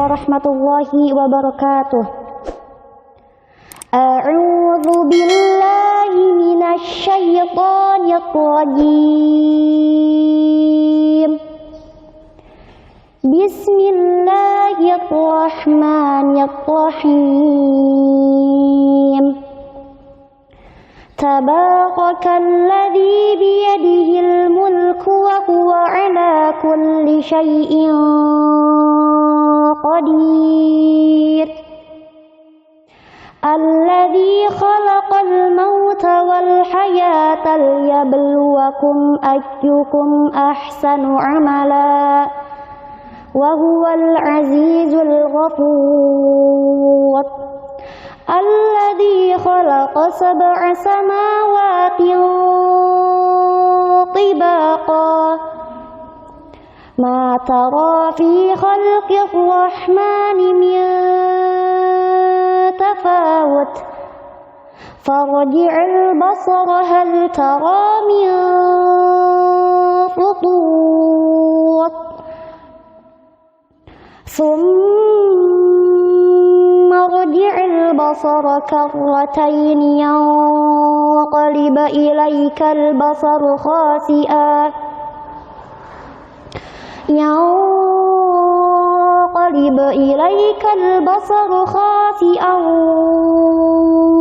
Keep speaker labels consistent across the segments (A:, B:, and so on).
A: warahmatullahi wabarakatuh. A'udzu billahi minasy syaithanir rajim. Bismillahirrahmanirrahim. Tabarakalladzi biyadihil mulku wa huwa ala kulli syai'in qadir. Alladzi khalaqal mauta wal hayata liyabluwakum ayyukum ahsanu amala wa huwal azizul ghafur. Alladzi khalaqa sab'a samawati tibaqa ma tara fi khalqir rahmani min tafawut farji'il basara hal tara min futur thumma rji'il basara karratayn yanqalib ilaykal basaru khasi'an ينقلب إليك البصر خاسئا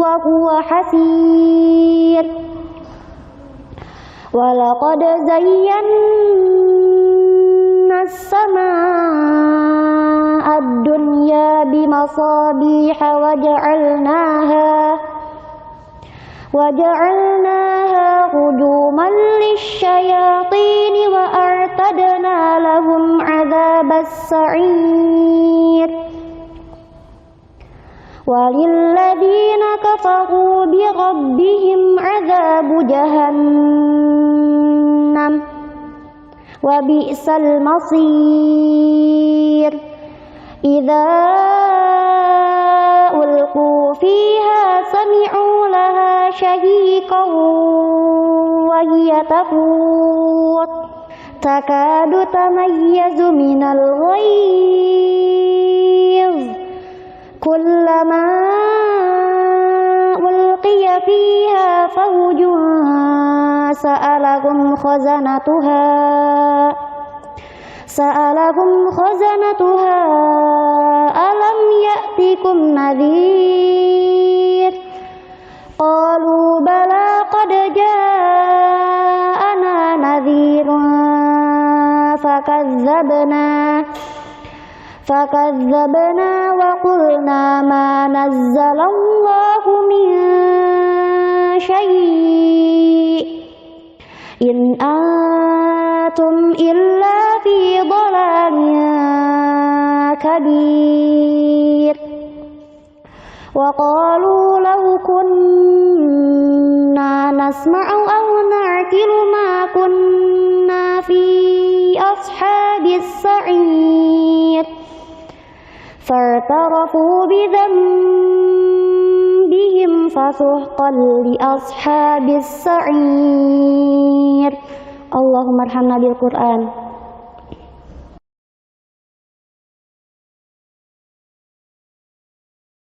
A: وهو حسير ولقد زينا السماء الدنيا بمصابيح وجعلناها رجوما للشياطين وأعتدنا لهم عذاب السعير وللذين كفروا بربهم عذاب جهنم وبئس المصير إذا ألقوا فيها سمعوا لها شهيقا وهي تفور تكاد تميز من الغيظ كلما ألقي فيها فوج سألهم خزنتها ألم يأتكم نذير قالوا بلى قد جاءنا نذير فكذبنا وقلنا ما نزل الله من شيء إن أنتم إلا في ضلال كبير وقالوا لو كنا نسمع أو نعقل ما كنا في أصحاب السعير فاعترفوا بذنبهم فسحقا لأصحاب السعير. Allahumma arhamna bil Qur'an.